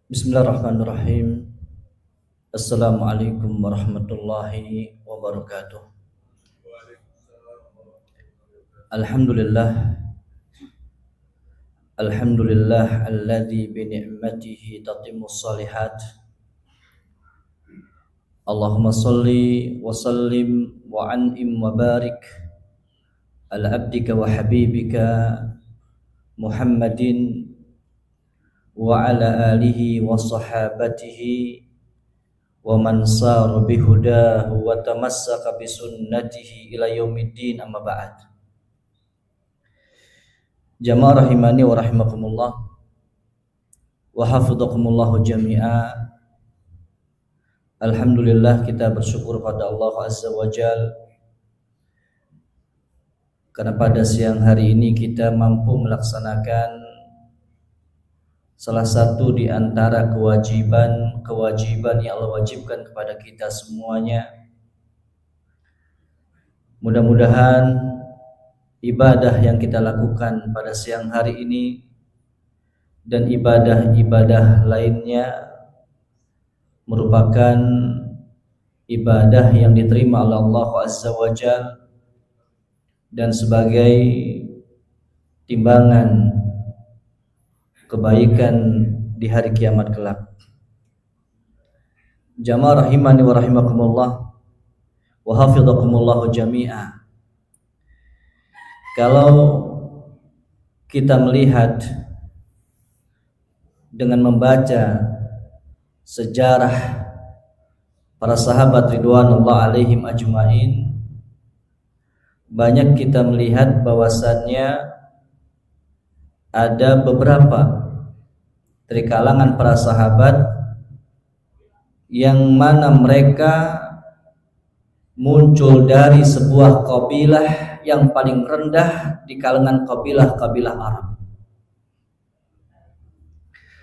Bismillahirrahmanirrahim. Assalamualaikum warahmatullahi wabarakatuh. Alhamdulillah. Alhamdulillah alladzi bi ni'matihi tatimmus shalihat. Allahumma shalli wa sallim wa an'im wa barik ala abdika wa habibika Muhammadin wa ala alihi wa sahabatihi wa man sara bihudahu wa tamassaka bisunnatihi ila yaumiddin, amma ba'd. Jamaah rahimani wa rahimakumullah wa hafidhakumullah jami'a. Alhamdulillah, kita bersyukur pada Allah Azza wa Jal karena pada siang hari ini kita mampu melaksanakan salah satu di antara kewajiban yang Allah wajibkan kepada kita semuanya. Mudah-mudahan ibadah yang kita lakukan pada siang hari ini dan ibadah-ibadah lainnya merupakan ibadah yang diterima oleh Allah Azza wa Jalla dan sebagai timbangan kebaikan di hari kiamat kelak. Jamaah rahimani wa rahimakumullah wa hafidhakumullah jami'a. Kalau kita melihat dengan membaca sejarah para sahabat ridwanullah alaihim ajmain, banyak kita melihat bahwasannya ada beberapa dari kalangan para sahabat yang mana mereka muncul dari sebuah kabilah yang paling rendah di kalangan kabilah-kabilah Arab.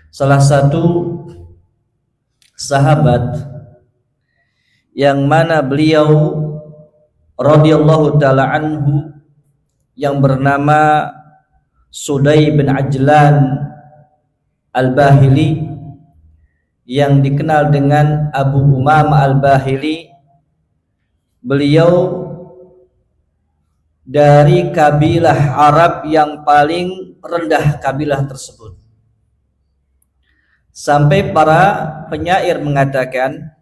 Salah satu sahabat yang mana beliau radhiyallahu taala anhu yang bernama Sudai bin Ajlan Al-Bahili, yang dikenal dengan Abu Umamah Al-Bahili, beliau dari kabilah Arab yang paling rendah kabilah tersebut. Sampai para penyair mengatakan,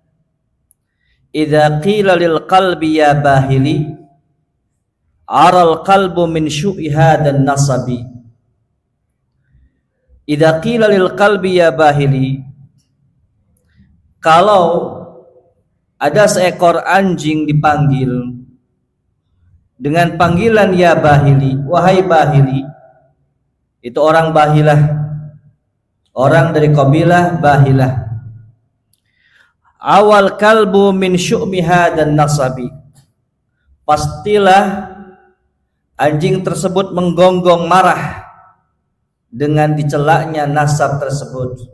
idza qila lil qalbi ya bahili aral qalbu min syu'i hadan nasabi. Idza qila lil qalbi ya bahili, kalau ada seekor anjing dipanggil dengan panggilan ya bahili, wahai bahili, itu orang Bahilah, orang dari kabilah Bahilah. Awal kalbu min syu'miha dan nasabi, pastilah anjing tersebut menggonggong marah dengan dicelaknya nasab tersebut.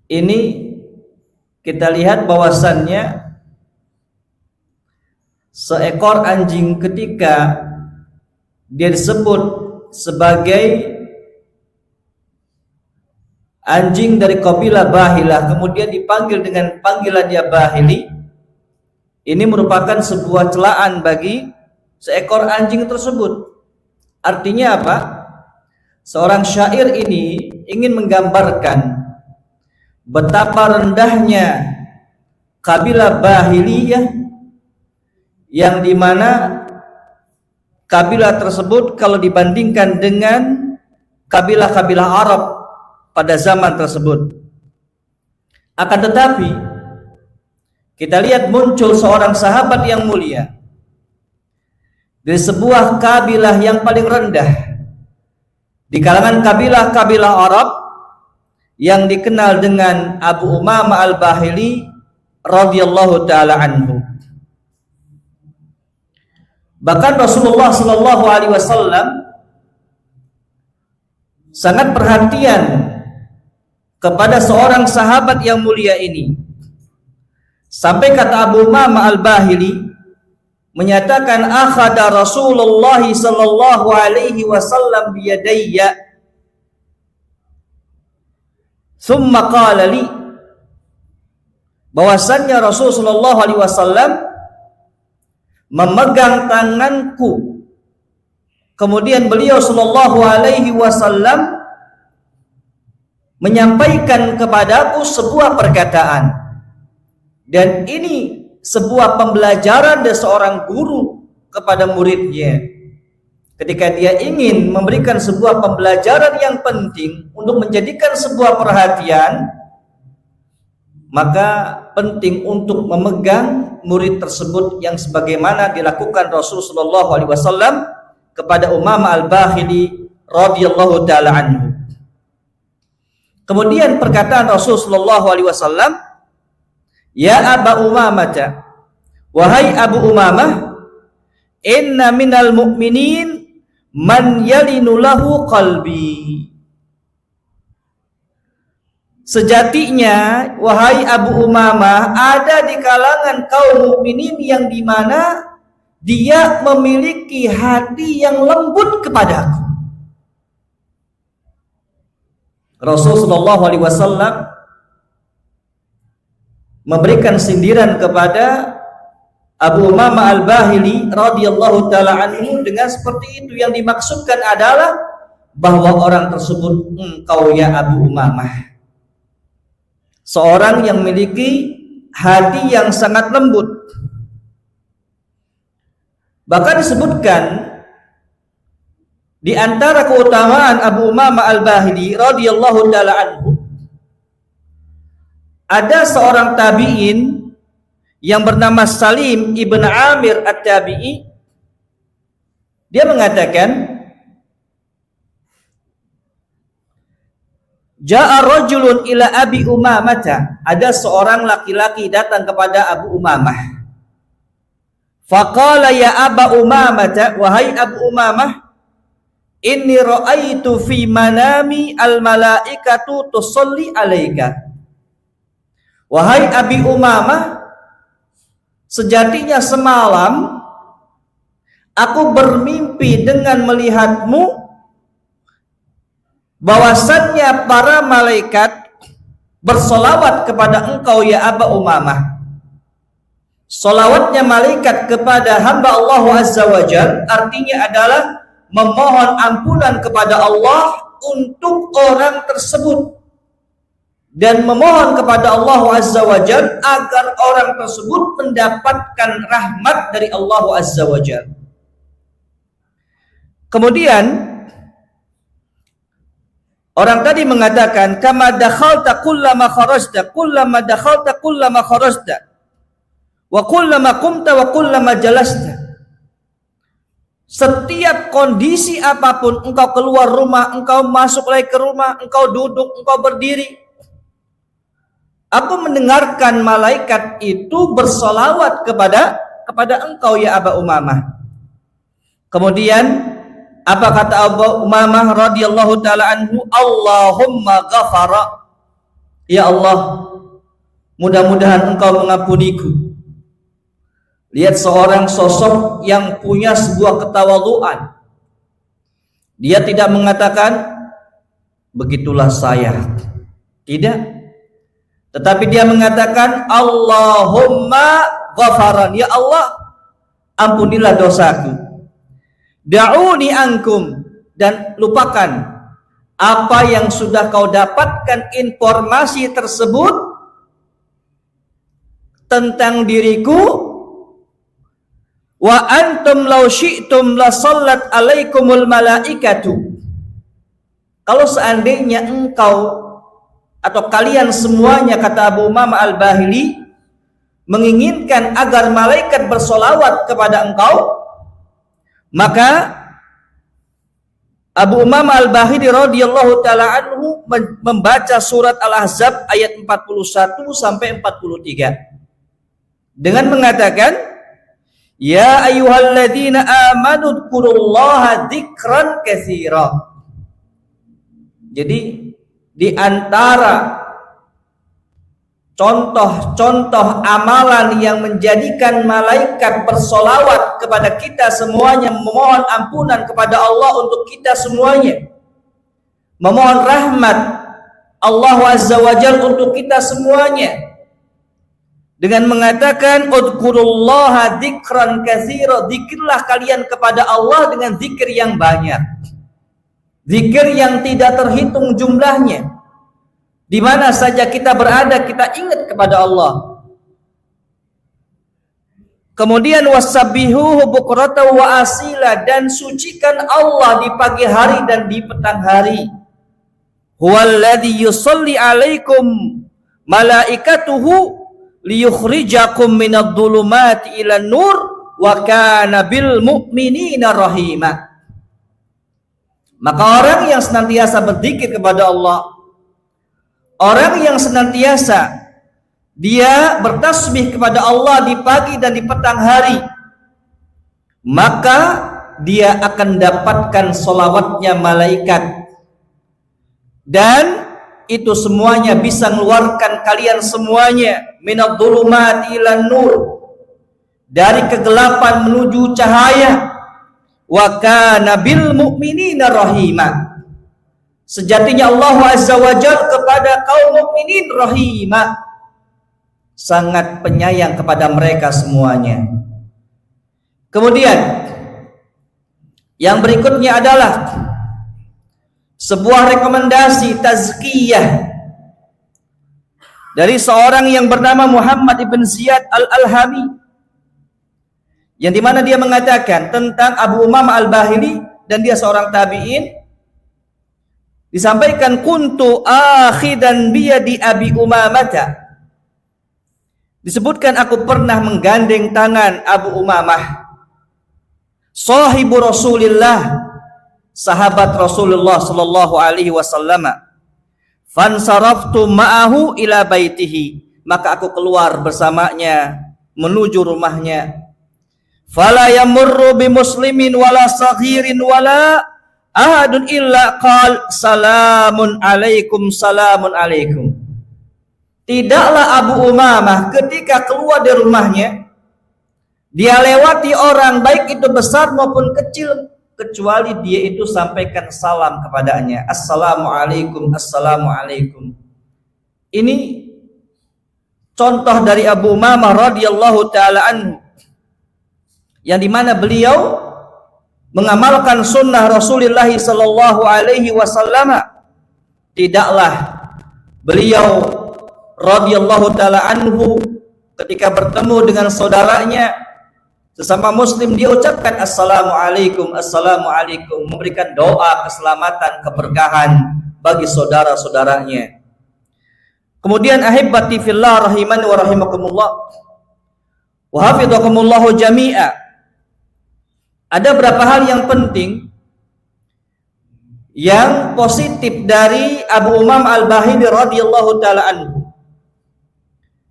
Ini kita lihat bahwasannya seekor anjing ketika dia disebut sebagai anjing dari kabilah Bahilah, kemudian dipanggil dengan panggilan ya bahili, ini merupakan sebuah celaan bagi seekor anjing tersebut. Artinya apa? Seorang syair ini ingin menggambarkan betapa rendahnya kabilah Bahiliyah, yang dimana kabilah tersebut kalau dibandingkan dengan kabilah-kabilah Arab pada zaman tersebut. Akan tetapi kita lihat muncul seorang sahabat yang mulia dari sebuah kabilah yang paling rendah di kalangan kabilah-kabilah Arab, yang dikenal dengan Abu Umamah Al-Bahili radhiyallahu taala anhu. Bahkan Rasulullah sallallahu alaihi wasallam sangat perhatian kepada seorang sahabat yang mulia ini. Sampai kata Abu Umamah Al-Bahili menyatakan, akhada Rasulullah sallallahu alaihi wasallam biyadayya Tsumma qala li, bahwasannya Rasul sallallahu alaihi wasallam memegang tanganku. Kemudian beliau sallallahu alaihi wasallam menyampaikan kepadaku sebuah perkataan, dan ini sebuah pembelajaran dari seorang guru kepada muridnya. Ketika dia ingin memberikan sebuah pembelajaran yang penting untuk menjadikan sebuah perhatian, maka penting untuk memegang murid tersebut, yang sebagaimana dilakukan Rasulullah sallallahu alaihi wasallam kepada Umamah al-Bahili radhiyallahu taala anhu. Kemudian perkataan Rasulullah sallallahu alaihi wasallam, "Ya Aba Umamah, wahai Abu Umamah, inna minal mu'minin man yalinu lahu qalbi." Sejatinya, wahai Abu Umamah, ada di kalangan kaum mukminin yang dimana dia memiliki hati yang lembut kepadaku. Rasul sallallahu alaihi wasallam memberikan sindiran kepada Abu Umamah al-Bahili radhiyallahu taala anhu dengan seperti itu. Yang dimaksudkan adalah bahwa orang tersebut, engkau ya Abu Umamah, seorang yang memiliki hati yang sangat lembut. Bahkan disebutkan di antara keutamaan Abu Umamah al-Bahili radhiyallahu taala anhu, ada seorang tabi'in yang bernama Salim ibn Amir at-Tabi'i. Dia mengatakan, Ja'a rajulun ila Abi Umamah, ada seorang laki-laki datang kepada Abu Umamah. Faqala ya Aba Umamah, wahai Abu Umamah, inni ra'aitu fi manami al-malaikatu tusalli alaika. Wahai Abi Umamah, sejatinya semalam aku bermimpi dengan melihatmu bahwasannya para malaikat bersolawat kepada engkau ya Aba Umamah. Solawatnya malaikat kepada hamba Allah Azza wa Jalla artinya adalah memohon ampunan kepada Allah untuk orang tersebut, dan memohon kepada Allah Azza wa Jalla agar orang tersebut mendapatkan rahmat dari Allah Azza wa Jalla. Kemudian orang tadi mengatakan, kama dakhalta kullama kharajta, kullama dakhalta kullama kharajta, wa kullama qumta wa kullama jalasta. Setiap kondisi apapun, engkau keluar rumah, engkau masuk lagi ke rumah, engkau duduk, engkau berdiri, aku mendengarkan malaikat itu bersolawat kepada engkau ya Aba Umamah. Kemudian apa kata Abu Umamah radhiyallahu taala anhu? Allahumma ghafara, ya Allah, mudah-mudahan engkau mengampuniku. Lihat seorang sosok yang punya sebuah ketawaduan. Dia tidak mengatakan begitulah saya, tidak, tetapi dia mengatakan Allahumma ghafaran, ya Allah, ampunilah dosaku. Da'uni ankum, dan lupakan apa yang sudah kau dapatkan informasi tersebut tentang diriku. Wa antum law syi'tum la sallat alaikumul malaikatu. Kalau seandainya engkau atau kalian semuanya, kata Abu Umamah al-Bahili, menginginkan agar malaikat bersolawat kepada engkau, maka Abu Umamah al-Bahili radhiyallahu taala anhu membaca surat Al-Ahzab ayat 41 sampai 43 dengan mengatakan, ya ayyuhalladzina amanu dzkurullaha dzikran katsira. Jadi di antara contoh-contoh amalan yang menjadikan malaikat bersolawat kepada kita semuanya, memohon ampunan kepada Allah untuk kita semuanya, memohon rahmat Allah Azza wa Jalla untuk kita semuanya dengan mengatakan udkurullaha dzikran katsira, zikirlah kalian kepada Allah dengan zikir yang banyak, zikir yang tidak terhitung jumlahnya. Di mana saja kita berada kita ingat kepada Allah. Kemudian wasabbihuhu bukratan wa asila, dan sucikan Allah di pagi hari dan di petang hari. Huwallazi yusolli alaikum malaikatuhu liyukhrijakum minadh-dhulumati ilan nur wa kana bil mu'minina rahima. Maka orang yang senantiasa berzikir kepada Allah, orang yang senantiasa dia bertasbih kepada Allah di pagi dan di petang hari, maka dia akan dapatkan sholawatnya malaikat, dan itu semuanya bisa mengeluarkan kalian semuanya minadh-dhulumati ilan nur, dari kegelapan menuju cahaya. Wa kana bil mu'minina rahima, sejatinya Allah Azza wa Jalla kepada kaum mukminin rahima, sangat penyayang kepada mereka semuanya. Kemudian yang berikutnya adalah sebuah rekomendasi tazkiyah dari seorang yang bernama Muhammad ibn Ziyad al-Alhami, yang dimana dia mengatakan tentang Abu Umamah al-Bahili, dan dia seorang tabi'in. Disampaikan kuntu akhidan biyadi Abi Umamata, disebutkan aku pernah menggandeng tangan Abu Umamah, sahibu Rasulillah, sahabat Rasulullah sallallahu alaihi wasallam. Fansaraftu ma'ahu ila baitihi, maka aku keluar bersamanya menuju rumahnya. Fala yamurru bi muslimin wala saghirin wala ahadun illa qal salamun alaikum, salamun alaikum. Tidaklah Abu Umamah ketika keluar dari rumahnya dia lewati orang baik itu besar maupun kecil, kecuali dia itu sampaikan salam kepadanya, assalamualaikum, assalamualaikum. Ini contoh dari Abu Umamah radhiyallahu taala anhu, yang dimana beliau mengamalkan sunnah Rasulullah sallallahu alaihi wasallam. Tidaklah beliau radhiyallahu taala anhu ketika bertemu dengan saudaranya sesama muslim, dia ucapkan assalamualaikum, assalamualaikum, memberikan doa keselamatan, keberkahan bagi saudara-saudaranya. Kemudian ahibbati fillah rahimani wa rahimakumullah wa hafidhakumullahu jami'a, ada berapa hal yang penting yang positif dari Abu Umamah al-Bahili radhiyallahu taala anhu,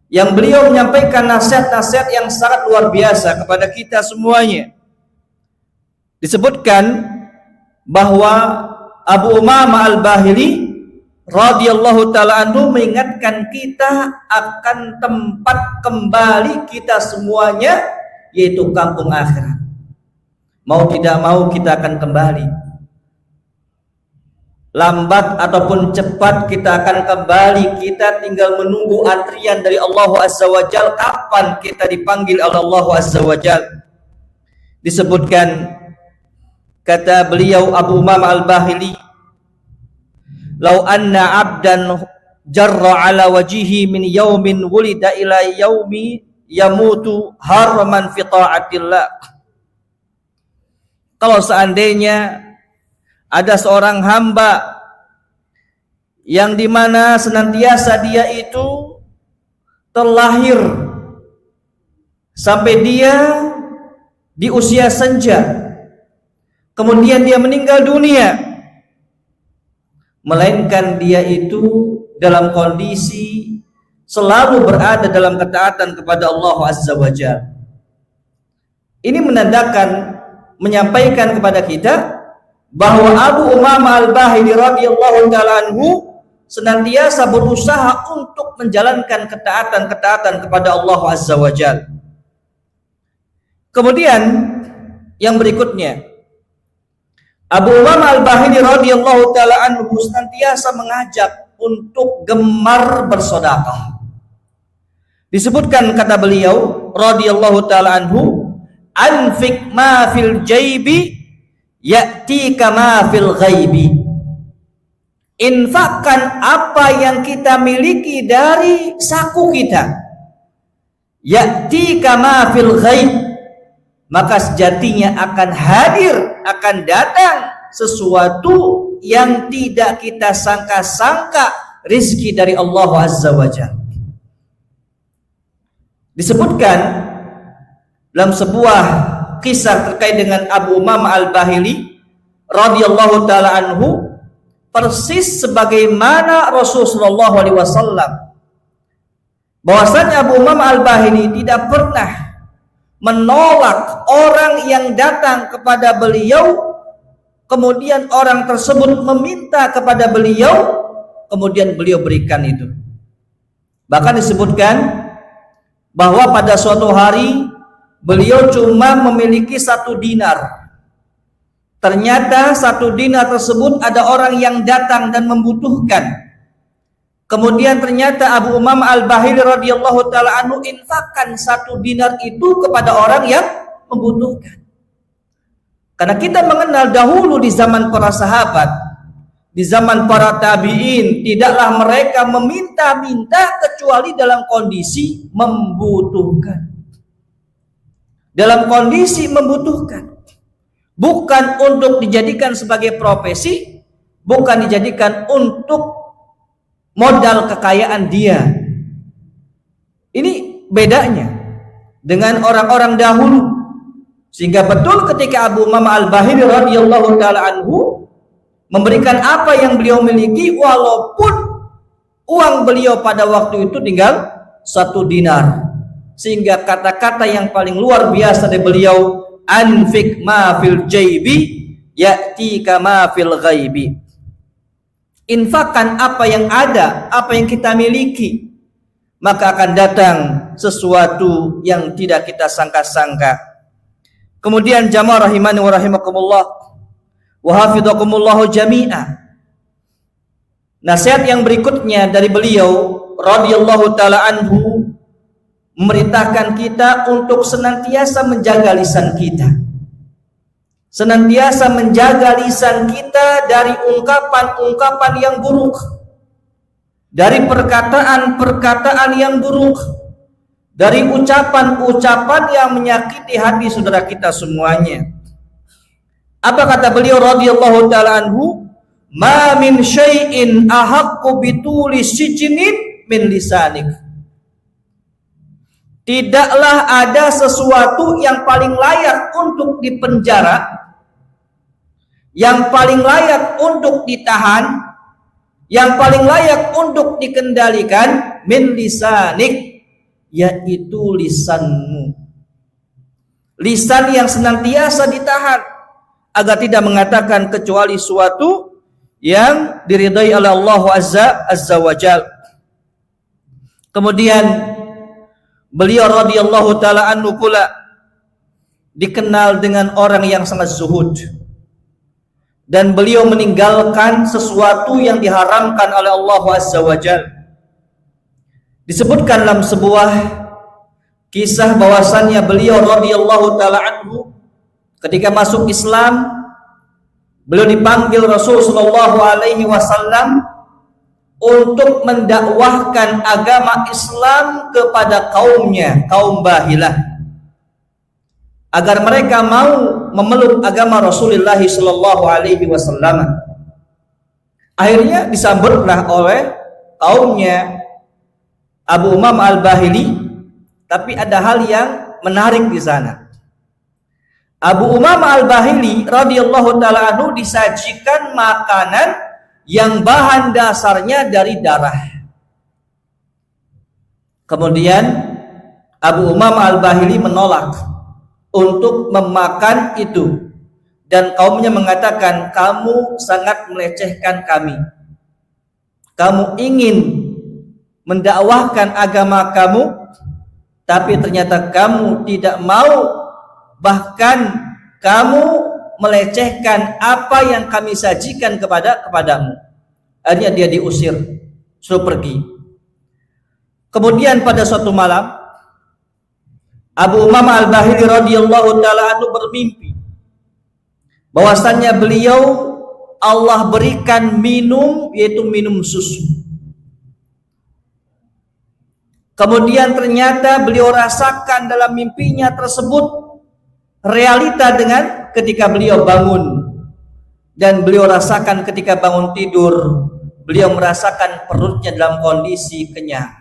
yang beliau menyampaikan nasihat-nasihat yang sangat luar biasa kepada kita semuanya. Disebutkan bahwa Abu Umamah al-Bahili radhiyallahu taala anhu mengingatkan kita akan tempat kembali kita semuanya, yaitu kampung akhirat. Mau tidak mau kita akan kembali. Lambat ataupun cepat kita akan kembali. Kita tinggal menunggu antrian dari Allah Azza wa Jalla, kapan kita dipanggil oleh Allah Azza wa Jalla. Disebutkan kata beliau Abu Umamah al-Bahili, "Lau anna 'abdan jarra 'ala wajhihi min yaumin wulida ila yaumi yamutu haraman fi ta'atillah." Kalau seandainya ada seorang hamba yang dimana senantiasa dia itu terlahir sampai dia di usia senja, kemudian dia meninggal dunia, melainkan dia itu dalam kondisi selalu berada dalam ketaatan kepada Allah Azza wa Jalla. Ini menandakan, menyampaikan kepada kita bahwa Abu Umamah al-Bahili radhiyallahu ta'ala anhu senantiasa berusaha untuk menjalankan ketaatan-ketaatan kepada Allah Azza wa Jalla. Kemudian yang berikutnya, Abu Umamah al-Bahili radhiyallahu ta'ala anhu senantiasa mengajak untuk gemar bersedekah. Disebutkan kata beliau radhiyallahu taala anhu, anfik ma fil jaibi ya'tika ma fil ghaibi. Infakkan apa yang kita miliki dari saku kita. Ya'tika ma fil ghaib, maka sejatinya akan hadir, akan datang sesuatu yang tidak kita sangka-sangka, rizki dari Allah Azza wa Jalla. Disebutkan dalam sebuah kisah terkait dengan Abu Umamah Al-Bahili radhiyallahu taala anhu, persis sebagaimana Rasulullah SAW, bahwasanya Abu Umamah Al-Bahili tidak pernah menolak orang yang datang kepada beliau, kemudian orang tersebut meminta kepada beliau, kemudian beliau berikan itu. Bahkan disebutkan bahwa pada suatu hari beliau cuma memiliki 1 dinar. Ternyata 1 dinar tersebut ada orang yang datang dan membutuhkan. Kemudian ternyata Abu Umamah Al-Bahili radhiyallahu taala anhu infakkan 1 dinar itu kepada orang yang membutuhkan. Karena kita mengenal dahulu di zaman para sahabat, di zaman para tabi'in, tidaklah mereka meminta-minta kecuali dalam kondisi membutuhkan. Dalam kondisi membutuhkan. Bukan untuk dijadikan sebagai profesi, bukan dijadikan untuk modal kekayaan dia. Ini bedanya dengan orang-orang dahulu. Sehingga betul ketika Abu Umamah Al-Bahili radhiyallahu taala anhu memberikan apa yang beliau miliki, walaupun uang beliau pada waktu itu tinggal 1 dinar. Sehingga kata-kata yang paling luar biasa dari beliau, anfik ma fil jaibi ya'tika ma fil ghaibi. Infakkan apa yang ada, apa yang kita miliki, maka akan datang sesuatu yang tidak kita sangka-sangka. Kemudian jamaah rahimani wa rahimakumullah wa hafidhakumullah jami'a. Nasihat yang berikutnya dari beliau radhiyallahu taala anhu memerintahkan kita untuk senantiasa menjaga lisan kita. Senantiasa menjaga lisan kita dari ungkapan-ungkapan yang buruk, dari perkataan-perkataan yang buruk, dari ucapan-ucapan yang menyakiti hati saudara kita semuanya. Apa kata beliau radhiyallahu taala anhu? Ma min syai'in ahaqqu bituli sijnin min lisanik. Tidaklah ada sesuatu yang paling layak untuk dipenjara, yang paling layak untuk ditahan, yang paling layak untuk dikendalikan min lisanik, yaitu lisanmu. Lisan yang senantiasa ditahan agar tidak mengatakan kecuali suatu yang diridai oleh Allah Azza wa Jalla. Kemudian beliau radhiyallahu taala anhu pula dikenal dengan orang yang sangat zuhud, dan beliau meninggalkan sesuatu yang diharamkan oleh Allah Azza wa Jalla. Disebutkan dalam sebuah kisah bahwasannya beliau radhiyallahu taala anhu ketika masuk Islam, beliau dipanggil Rasul sallallahu alaihi wasallam untuk mendakwahkan agama Islam kepada kaumnya, kaum Bahilah, agar mereka mau memeluk agama Rasulullah sallallahu alaihi wasallam. Akhirnya disambutlah oleh kaumnya Abu Umamah Al-Bahili, tapi ada hal yang menarik di sana. Abu Umamah Al-Bahili radhiyallahu taala anhu disajikan makanan yang bahan dasarnya dari darah. Kemudian Abu Umamah Al-Bahili menolak untuk memakan itu, dan kaumnya mengatakan, kamu sangat melecehkan kami. Kamu ingin mendakwahkan agama kamu, tapi ternyata kamu tidak mau, bahkan kamu melecehkan apa yang kami sajikan kepadamu. Akhirnya dia diusir. suruh pergi. Kemudian pada suatu malam Abu Umamah Al-Bahili radhiyallahu taala anhu bermimpi bahwasannya beliau Allah berikan minum, yaitu minum susu. Kemudian ternyata beliau rasakan dalam mimpinya tersebut realita dengan ketika beliau bangun, dan beliau rasakan ketika bangun tidur beliau merasakan perutnya dalam kondisi kenyang.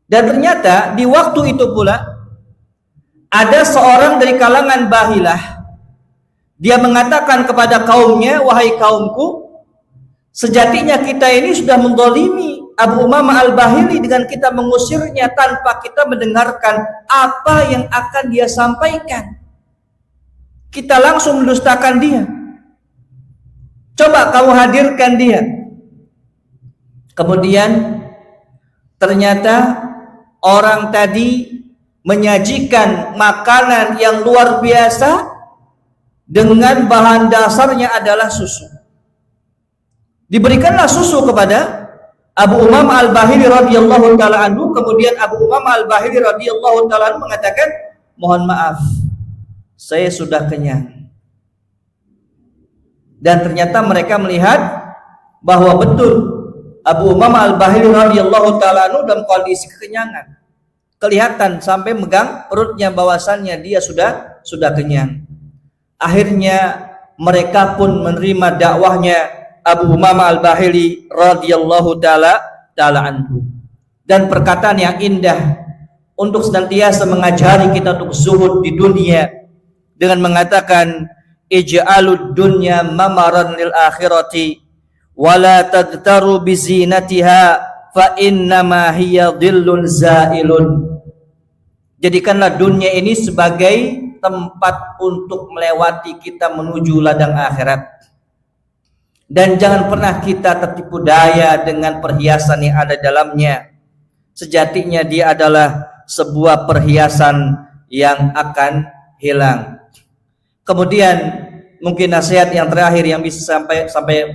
Dan ternyata di waktu itu pula ada seorang dari kalangan Bahilah, dia mengatakan kepada kaumnya, wahai kaumku, sejatinya kita ini sudah mendolimi Abu Umamah Al-Bahili dengan kita mengusirnya tanpa kita mendengarkan apa yang akan dia sampaikan. Kita langsung mendustakan dia. Coba kamu hadirkan dia. Kemudian ternyata orang tadi menyajikan makanan yang luar biasa dengan bahan dasarnya adalah susu. Diberikanlah susu kepada Abu Umamah Al-Bahili radhiyallahu taala anhu. Kemudian Abu Umamah Al-Bahili radhiyallahu taala anhu mengatakan, mohon maaf, saya sudah kenyang. Dan ternyata mereka melihat bahwa betul Abu Umamah Al-Bahili radhiyallahu taala anhu dalam kondisi kekenyangan. Kelihatan sampai megang perutnya bahwasannya dia sudah kenyang. Akhirnya mereka pun menerima dakwahnya Abu Umamah Al-Bahili radhiyallahu taala anhu. Dan perkataan yang indah untuk senantiasa mengajari kita untuk zuhud di dunia dengan mengatakan, ij'alud dunya mamaran lil akhirati wala tagtaru bizinatiha fa innama hiya dhillun zailun. Jadikanlah dunia ini sebagai tempat untuk melewati kita menuju ladang akhirat, dan jangan pernah kita tertipu daya dengan perhiasan yang ada dalamnya. Sejatinya dia adalah sebuah perhiasan yang akan hilang. Kemudian mungkin nasihat yang terakhir yang bisa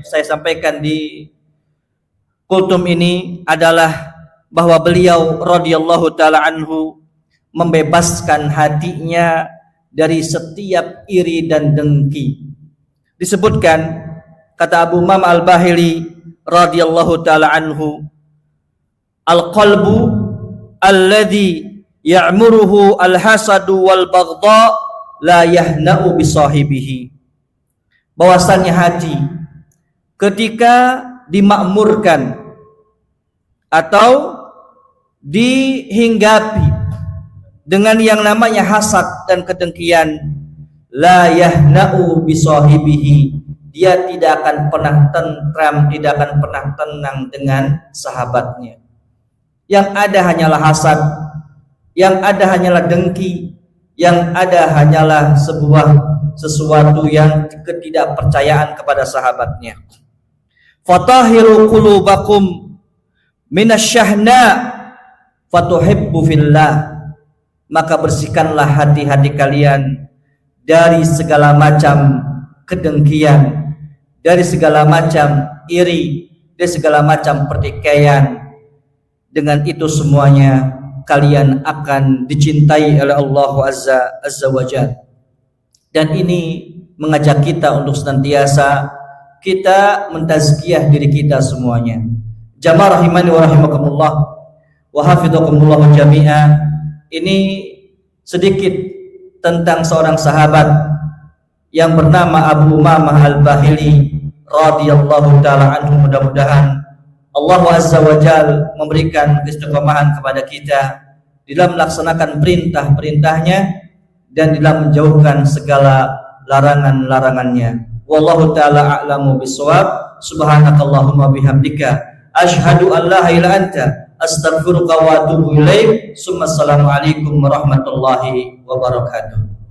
saya sampaikan di kultum ini adalah bahwa beliau radhiyallahu taala anhu membebaskan hatinya dari setiap iri dan dengki. Disebutkan, kata Abu Umamah Al-Bahili radhiyallahu taala anhu, al-qalbu alladhi ya'muruhu al-hasadu wal baghdha la yahna'u bisahibihi. Bahwasannya hati ketika dimakmurkan atau dihinggapi dengan yang namanya hasad dan kedengkian, la yahna'u bisahibihi, dia tidak akan pernah tentram, tidak akan pernah tenang dengan sahabatnya. Yang ada hanyalah hasad, yang ada hanyalah dengki, yang ada hanyalah sesuatu yang ketidakpercayaan kepada sahabatnya. Fatahiru qulubakum minasyahna fatuhibbu fillah. Maka bersihkanlah hati-hati kalian dari segala macam kedengkian, dari segala macam iri, dari segala macam pertikaian. Dengan itu semuanya kalian akan dicintai oleh Allah Azza wa Jalla. Dan ini mengajak kita untuk senantiasa kita mentazkiyah diri kita semuanya. Jamaah rahimani wa rahimakumullah wa hafidhakumullah jami'a. Ini sedikit tentang seorang sahabat yang bernama Abu Umamah Al-Bahili radhiyallahu taala anhu. Mudah-mudahan Allah Azza wa Jalla memberikan keistiqomahan kepada kita di dalam melaksanakan perintah-perintahnya dan di dalam menjauhkan segala larangan-larangannya. Wallahu taala a'lamu bissawab. Subhanakallahumma bihamdika asyhadu an la ilaha illa anta astaghfiruka wa atubu ilaik. Assalamualaikum warahmatullahi wabarakatuh.